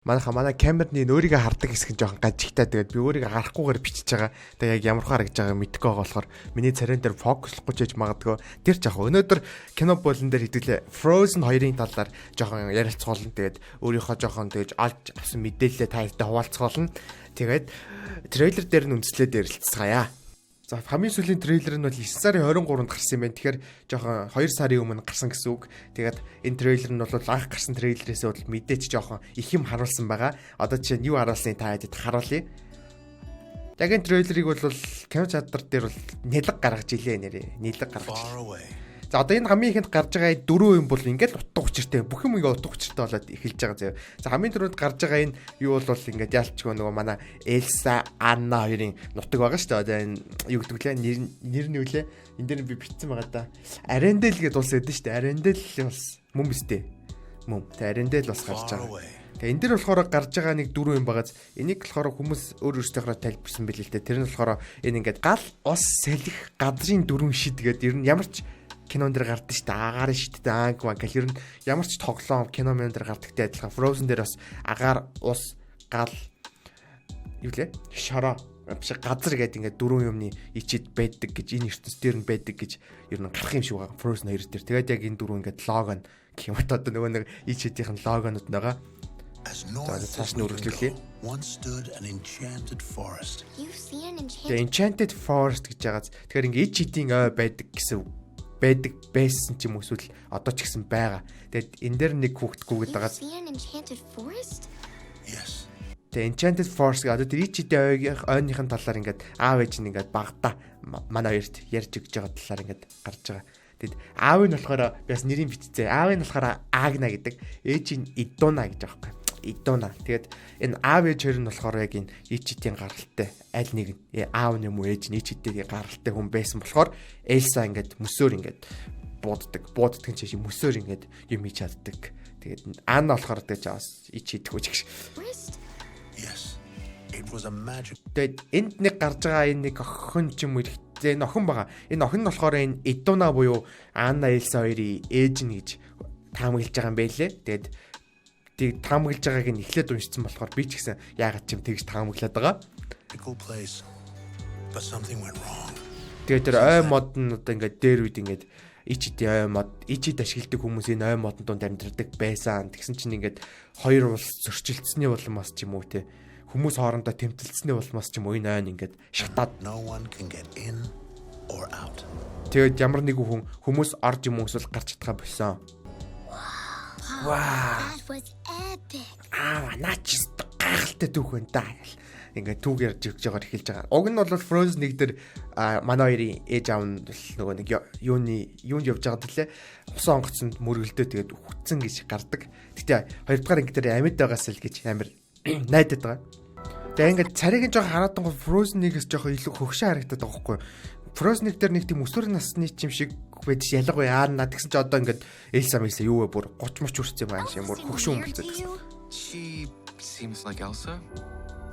Манай камерны өөрийгөө хардаг хэсэг нь жоохон гажигтай. Тэгээд би өөрийгөө харахгүйгээр бичиж байгаа. Тэгээд яг ямар харагдаж байгааг мэдэхгүй байгаа болохоор миний царайн дээр фокуслохгүй ч гэж магадгүй. Тэр ч яг өнөөдөр кино болон дээр хэдүүлээ Frozen 2-ын талаар жоохон ярилцгаална. Тэгээд өөрийнхөө жоохон тэгж олж авсан мэдээлэлээ таартай хуваалцгаална. Тэгээд трейлер дээр нь үндэслээд ярилцгаая. За хамгийн сүүлийн трейлер нь бол 9 сарын 23-нд гарсан юм байна. Тэгэхээр жоохон 2 сарын өмнө гарсан гэсэн үг. Тэгээд энэ трейлер нь бол анх гарсан трейлерээс бол мэдээч жоохон их юм харуулсан байгаа. Одоо жишээ нь юу харуулсан та хэд харуулъя. Яг энэ трейлерыг бол кино чадвар дээр бол нэлэг гаргаж илээ нэрээ. Нэлэг гаргаж. За одоо энэ хамгийн ихэнд гарч байгаа дөрөв юм бол ингээд утга учиртай. Бүх юм ингээд утга учиртай болоод эхэлж байгаа заяа. За хамгийн түрүүнд гарч байгаа энэ юу бол ингээд яалчгүй нөгөө манай Элса Анна хоёрын нутаг байгаа шүү дээ. Одоо энэ юу гэдэг лээ нэр нь юу лээ? Энд дээр би битсэн байгаа да. Арендел гэдээ улс өгдөн шүү дээ. Арендел бас мөн биз дээ. Мөн. Тэ Арендел бас гарч байгаа. Тэгээ энэ дэр болохоор гарч байгаа нэг дөрөв юм байгааз энийг болохоор хүмүүс өөр өөрсдийнхөө тайлбарсан билээ л дээ. Тэр нь болохоор энэ ингээд гал ус салхих газрын дөрөв шид гэдэг ер нь ямар ч кинон дээр гардаг шүү дээ. Агаар шүү дээ. Ангва гэл ер нь ямар ч тоглоом кино мэн дээр гардагтай адилхан. Frozen дээр бас агаар, ус, гал юу лээ? Шороо биш газар гэдэг ингээд дөрвөн юмны ичид байдаг гэж энэ ертөнц дээр нь байдаг гэж ер нь гарах юм шиг байгаа. Frozen 2 дээр. Тэгээд яг энэ дөрвөн ингээд лого нь гэх юм одоо нөгөө нэг ичидийн логонууд байгаа. За цааш нь үргэлжлүүлье. The Enchanted Forest гэж байгааз. Тэгэхээр ингээд ичидийн ой байдаг гэсэн байдаг байсан ч юм уу эсвэл одоо ч гэсэн байгаа. Тэгээд энэ дээр нэг хүүхдгүүгээд байгаа. The Enchanted Forest гэдэг тэр ичидийн ойныхын талаар ингээд аав ээж нь ингээд багтаа манай хоёрт ярьж өгч байгаа талаар ингээд гарч байгаа. Тэгэд аав нь болохоор бас нэрийг бичцээ. Аав нь болохоор Агна гэдэг, ээж нь Идуна гэж байгаа юм. Идуна. Тэгээд энэ аав ээж хоёр нь болохоор яг энэ ичидийн гаралтай аль нэг нь аав нь юм уу ээж нь ичидийн гаралтай хүн байсан болохоор Элса ингээд мөсөөр ингээд бууддаг ч юм мөсөөр ингээд юм хийж чаддаг. Тэгээд Анна болохоор тэгж аваас ичидэх үуч гэж. Тэгээд энд нэг гарч байгаа энэ нэг охин ч юм уу энэ охин байгаа. Энэ охин нь болохоор энэ Идуна буюу Анна Элса хоёрын ээж нь гэж таамаглаж байгаа юм байлээ. Тэгээд таамаглаж байгааг нь эхлээд уншсан болохоор би ч гэсэн яагаад ч юм тэгж таамаглаад байгаа. Тэгээд тэр ой мод нь одоо ингээд дээр үед ингээд ичидийн ой мод ичид ашигладаг хүмүүс энэ ой модон донд амьдардаг байсан. Тэгсэн чинь ингээд хоёр улс зөрчилдсөний улмаас ч юм уу те хүмүүс хоорондоо тэмцэлцсэний улмаас ч юм уу энэ ой нь ингээд шатаад тэгээд ямар нэг хүн хүмүүс орж юм эсвэл гарч чадхаа болсон. Wow. That was epic. Наач гайхалтай түүх байна да. Ингээд түүх ярьж өгч байгаа эхэлж байгаа. Уг нь бол Frozen 1 дээр манай хоёрын ээж аав нь нөгөө нэг юунд явж байгаа тэлээ. Усан онгоцонд мөргөлдөө тэгээд үхсэн гэж гардаг. Гэтэ хоёрдугаар анги дээр амьд байгаас л гэж амар найдаад байгаа. Тэгээд ингээд царийг нь жоохон хараад байгаа Frozen 1-ээс жоохон илүү хөгшөө харагдаад байгаа байхгүй юу? Frozen 1 дээр нэг тийм өсвөр насны чим шиг байж ялгаагүй яана тэгсэн чи одоо ингээд Элса мэлсэ юу вэ бүр 30 мөч хүрсэн юм аа шиг бүр хөгшөө өмбөлцөд гэсэн. She seems like Elsa.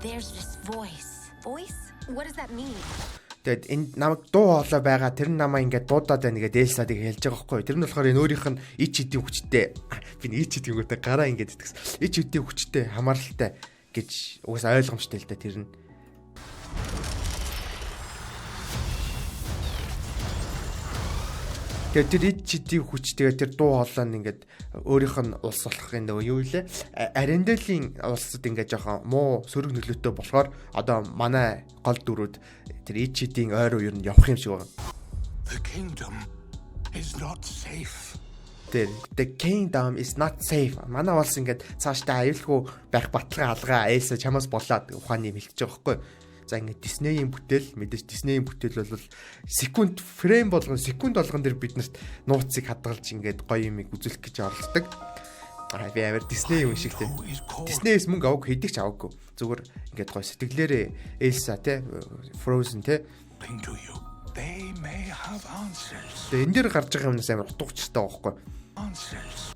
There's this voice. Voice? What does that mean? Тэгэд энэ намайг дуу хоолой байгаа тэр намаа ингээд дуудаад байна гэдэг Элсадыг хэлж байгаа байхгүй. Тэр нь болохоор энэ өөрийнх нь ичидийн хүчтэй би ичидийн хүчтэй гараа ингээд итгэсэн. Ичидийн хүчтэй хамааралтай гэж угсаа ойлгомжтой л да тэр нь. Тэгээд тэр ичидийн хүч тэгээд тэр дуу хоолой нь ингээд өөрийнх нь улс болохын нөгөө юу илээ Аренделийн улсад ингээд жоохон муу сөрөг нөлөөтэй болохоор одоо манай гол дөрүүд тэр ичидийн ойр уу ер нь явах юм шиг байна. The kingdom is not safe. The kingdom is not safe. Манай улс ингээд цаашдаа аюулгүй байх баталгаа алгаа Элса чамаас болоод ухааны юм хэлчихэж байгаа байхгүй. За ингээд Disney-ийн бүтээл мэдээж Disney-ийн бүтээл бол секунд фрейм болгон секунд болгон дээр биднэрт нууцыг хадгалж ингээд гоё юмыг үзүүлэх гэж оролддог. Би амар Disney юм шиг тийм. Disney-с мөнгө авах хэдий ч аваагүй. Зүгээр ингээд гоё сэтгэлээрээ Elsa те Frozen те. Энэ дээр гарч байгаа юмнаас амар утга учиртай байгаа байхгүй.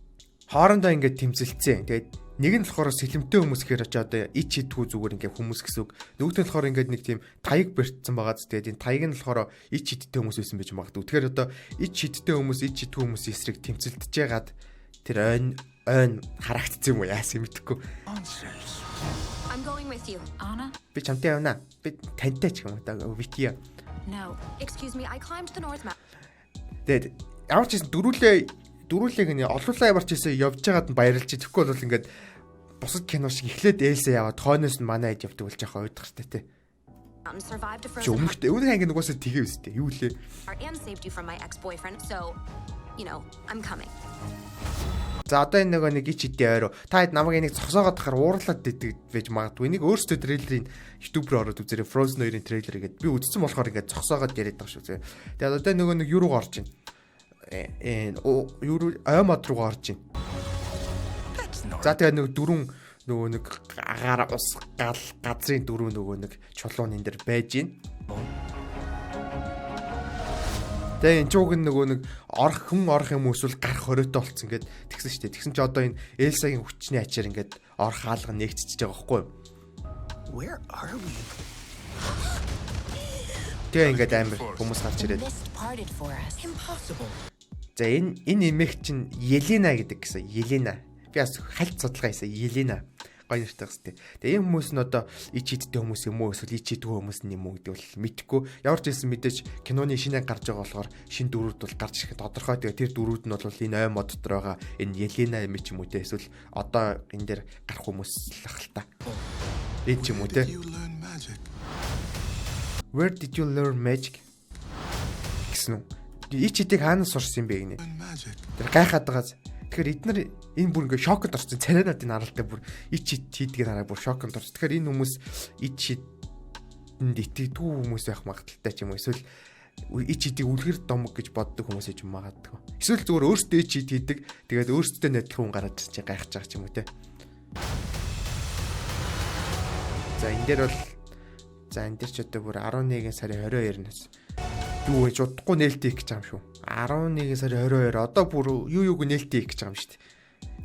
Хоорондоо ингээд тэмцэлцсэн. Тэгээд нэг нь болохоор сэлэмтэй хүмүүс гэхээр очоо одоо ич идгүү зүгээр ингээд хүмүүс гэсэн үг. Нөгөөд нь болохоор ингээд нэг тийм таяг бэртсэн байгаа зү. Тэгээд энэ таяг нь болохоор ич идтэй хүмүүс байсан байж магадгүй. Тэгэхээр одоо ич идтэй хүмүүс ич идгүү хүмүүсийн эсрэг тэмцэлдэж яагаад тэр ойн харагдсан юм уу яасан мэдэхгүй. Nonsense. I'm going with you. Anna? Би чамтай явна. Би тантай ч юм уу та Вики. No. Excuse me, I climbed the north mount. Тэгээд ямар ч гэсэн дөрүүлээ гэнэ олуулаа ямар ч гэсэн явж байгаад нь баярлж. Тэгэхгүй бол ингээд бусад кино шиг эхлээд Элса яваад хойноос нь манай хэд явдаг бол жоохон ойдох хэрэгтэй те. Survived a Чи frozen өмнөх анги нугасаа тэгээ үстэй. Юу лээ? and saved you from my ex-boyfriend. So, I'm coming. За одоо энэ нэг ич идэ ойроо. Та хэд намайг энийг зогсоогоод тахаар уурлаад дийдэг байж магадгүй. Энийг өөрсдөө трейлерыг YouTube-оор ороод үзээрэй. Frozen 2-ын трейлерыг би үзсэн болохоор ингээд зогсоогоод яриад байгаа шүү. Тэгээд одоо нэг юу руу орж байна. Юу руу аймад руу орж байна. За тэгээд нэг агаар ус газрын дөрөв нэг чулуун энэ дэр байж байна. Тэгээ энэ чууг нэг орох юм эсвэл гарах хориотой болцсон гэд тэгсэн шүү дээ. Тэгсэн чи одоо энэ Элсагийн хүчний ачаар ингээд орох хаалга нэгтчихэж байгаа байхгүй юу? Where are we? Тэгээ ингээд амар хүмүүс гарч ирээд. Mist parted for us. Impossible. За энэ эмэг чинь Елена гэдэг гэсэн. Елена. Би бас хальт судалгаа хийсэн. Елена. Гоё нэртэй хэвчээ. Тэгээ энэ хүмүүс нь одоо ичидтэй хүмүүс юм уу эсвэл ичидгүй хүмүүс нь юм уу гэдэг бол мэдэхгүй. Ямар ч байсан мэдээж киноны шинэ гарч байгаа болохоор шинэ дөрүүд бол гарч ирэх тодорхой. Тэгээ тэр дөрүүд нь бол энэ ой мод дотор байгаа энэ Елена юм ч юм уу те эсвэл одоо энэ дээр гарах хүмүүс л ах л та. Энэ ч юм уу те. Where did you learn magic? Гэсэн үү? Ичидийг хаанаас сурсан юм бэ гинэ? Тэр гайхаад байгаас. Тэгэхээр эдгээр энэ бүр ингээ шоконд орсон. Царайнуудын аралтай бүр ичид хийдгээр хараа бүр шоконд орсон. Тэгэхээр энэ хүмүүс ичидэнд итгэдэггүй хүмүүс байх магадaltaй ч юм уу. Эсвэл ичидийг үлгэр домог гэж боддог хүмүүс ч юм магадгүй. Эсвэл зүгээр өөртөө ичид хийдэг. Тэгээд өөртөө найдах хүн гараад чи гайхаж байгаа ч юм уу те. За энэ дээр ч одоо бүр 11 сарын 22-наас юу гэж удахгүй нээлттэй их гэж байгаа юм шүү. 11 сарын 22 одоо бүр юуг нээлттэй их гэж байгаа юм шүү дээ.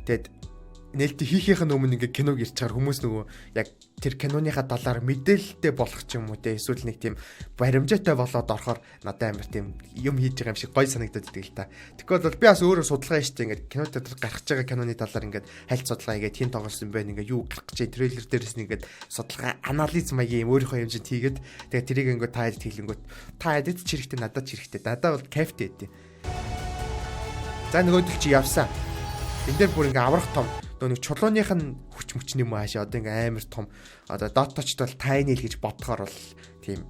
Тэгэд нээлттэй хийхийнх нь өмнө ингээ киног ирж чагаар хүмүүс нөгөө яг тэр киноныхаа талаар мэдээлэлтэй болох ч юм уу те эсвэл нэг тийм баримжаатай болоод орохоор надад амар тийм юм хийж байгаа юм шиг гоё санагдаад идэг л та. Тэгэхгүй бол би бас өөрөө судалгаа хийжтэй ингээ кино дотор гарч байгаа киноны талаар ингээ хальт судалгаа хийгээд хин тоглосон байх ингээ юу гарах гэж трейлер дээрээс нь ингээ судалгаа анализ маягийн өөрийнхөө хэмжээнд хийгээд тэгээ тэрийг ингээ тайлд хийлэнгүүт та эдэд ч хэрэгтэй надад ч хэрэгтэй. Надад бол кайфтэй байдیں۔ За нөгөөдөл чи явсан. Энд дээр бүр ингээ аврах том нэг чулууных нь хүч мөчний юм аашаа одоо ингээ амар том одоо доточд бол тайны л гэж бодохоор бол тийм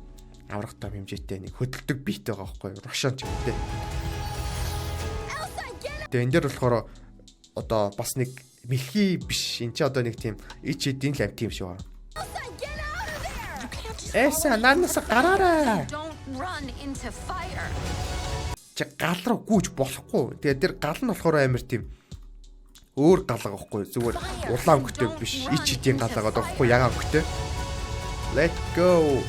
аврах том хэмжээтэй нэг хөдөлдөг бит байгаа байхгүй юу? Рушан ч юм үү те. Тэгээ энэ дээр болохоор одоо бас нэг мэлхий биш энэ ч одоо нэг тийм ич эдийн л амт юм шиг байна. Элса нанаас гараарай. Чи гал руу гүйж болохгүй. Тэгээ тэр гал нь болохоор амар тийм өөр галга байхгүй зүгээр улаан өнгөтэй биш ич эдийн галгаа байхгүй ягаан өнгөтэй. Let go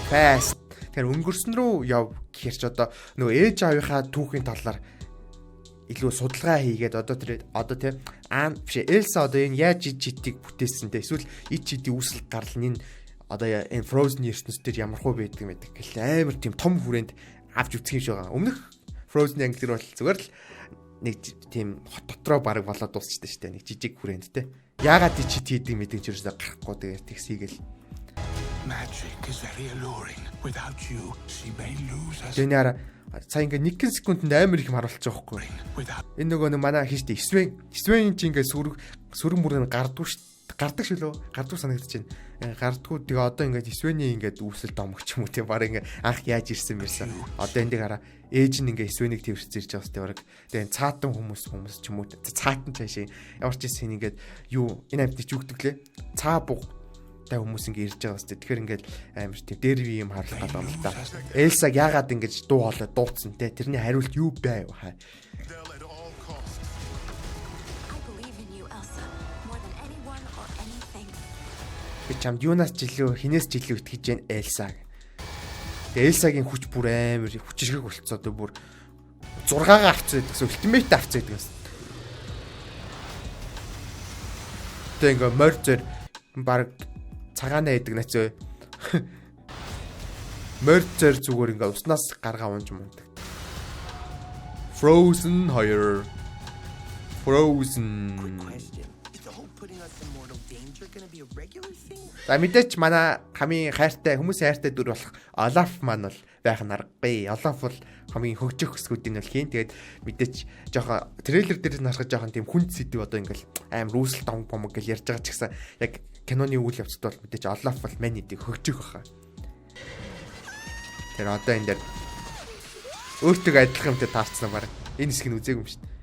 fast. Тэр өнгөрсөн рүү яв гэхэрч одоо нөгөө ээж аавынхаа түүхийн талаар илүү судалгаа хийгээд одоо тэр биш Элса одоо энэ яаж ич эдийг бүтээсэн те эсвэл ич эдийн үүсэл гарал нь одоо энэ Frozen ертөнцийн дээр ямар хөө байдаг мэдэг гэл амар тийм том хүрээнд авч үзэх юм шиг байгаа. Өмнөх Frozen англиэр бол зүгээр л нэг тийм хот дотроо бараг болоод дуусчихдээ штэ нэг жижиг хүрээнд те. Яагаад ичид хийдэг мэдээ ч юусаа гарахгүй тэгээд тэгсийгэл. Magic is very alluring. Without you, she may lose us. Тэниара сая ингээ 1 секундэд амар их харуулж байгаа байхгүй. Энэ нөгөө нэг манай хийжтэй Свен чи ингээ сүрэг мөрөнд гардаг шүү лөө. Гардаг санагдаж байна. Гардггүй тэгээ одоо ингээд Свений ингээд үүсэл домогч юм уу те баг ингээ анх яаж ирсэн мэрсэн. Одоо энэ дээр хараа ээж нь ингээ Свенийг твэрч ирж байгаа сте баг. Тэгээ цаатан хүмүүс ч юм уу цаатан цаашаа ямар ч юм ингээд юу энэ амьтч югдөглээ. Цаа буг та хүмүүс ингээ ирж байгаа сте. Тэгэхээр ингээд амар тийм дерви юм харлах гэдэг юм л да. Элсаг яагаад ингэж дуу хоолой дууцсан те. Тэрний хариулт юу байв хаа. Би чамд юунаас жилүү хинээс жилүү итгэж जैन Элсаг. Элсагийн хүч бүр амар хүчрэг болцоо дөө бүр 6-гаа авцсан гэдэгс ультимейт авцсан гэдэгс. Тэг ингээ морь зэр баг цагаанаа идэг нацөө. Морь зэр зүгээр ингээ уснаас гаргаа унж мундаг. Frozen 2. Frozen. Question. Is the whole putting us in mortal danger gonna be a regular thing? За мэдээч манай хамгийн хайртай хүмүүсийн хайртай дүр болох Olaf маань бол байх нь аргагүй. Olaf бол хамгийн хөгжих хэсгүүдийн бол хийн. Тэгээд мэдээч жоохон трейлер дээр нь харахад жоохон тийм хүнд сэдв одоо ингээл аим рүүсэл том бомог гэж ярьж байгаа ч гэсэн яг киноны үйл явцад бол мэдээч Olaf бол мань эдийг хөгжих баха. Тэр одоо энэ дээр өөртөө адилхан юмтай таарцсан баг. Энэ хэсгийг үзээгүй юм шүү дээ.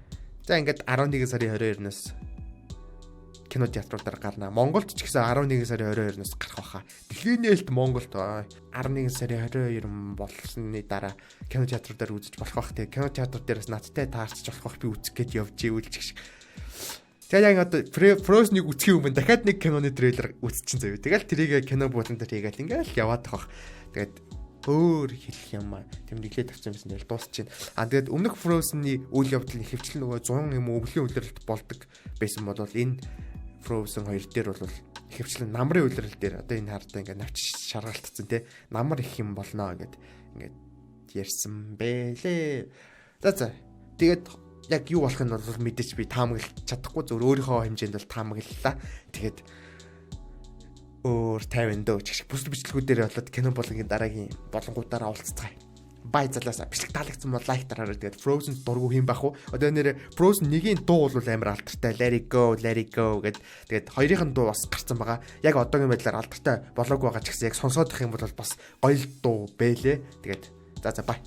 За ингээд 11 сарын 22-наас кино театруудаар гарна. Монголд ч гэсэн 11 сарын 22-наас гарах баха. Дэлхийн нээлт Монголд 11 сарын 22 болсны дараа кино театруудаар үзэж болох бах. Тэгээ кино театр дээрээс надтай таарч болох бах би үзэх гээд явж ийлж гэх шиг. Тэгээ яг одоо Frozen-ыг үзэх юм байна. Дахиад нэг киноны трейлер үзчихин заяа. Тэгэл тэрийг кино буулан дээр хийгээд ингээл яваад тах. Тэгээд өөр хэлэх юм аа. Тэмдэглээд тавьсан юмсан дээр дуусчихээн. Тэгээд өмнөх Frozen-ы үйл явдлын хэвчлэл нөгөө 100 юм өвлийн үйлрэлт болдог байсан бол энэ Frozen 2 дээр бол хэвчлэн намрын үйлрэл дээр одоо энэ хардаа ингээд навч шаргалтцсан те намар их юм болно гэд ингээд ярьсан бэлээ. За тэгээд яг юу болох нь бол мэдээч би таамаглаж чадахгүй зөв өөрийнхөө хэмжээнд бол таамаглалаа. Тэгээд өөр 50 дөө гэх шиг бүс бичлэгүүдээр болоод кино болгоны дараагийн болонгуудаараа уулзцгаая. Бай залаасаа бичлэг таалагдсан бол лайк дараарай. Тэгээд Frozen дургу хийм байх уу? Одоо нэр Frozen 1-ийн дуу бол амар алдартай. Let it go гэд тэгээд хоёрын дуу бас гарсан байгаа. Яг одоогийн байдлаар алдартай болоогүй байгаа ч гэсэн яг сонсоод их юм бол бас гоё дуу бэлээ. Тэгээд за бай.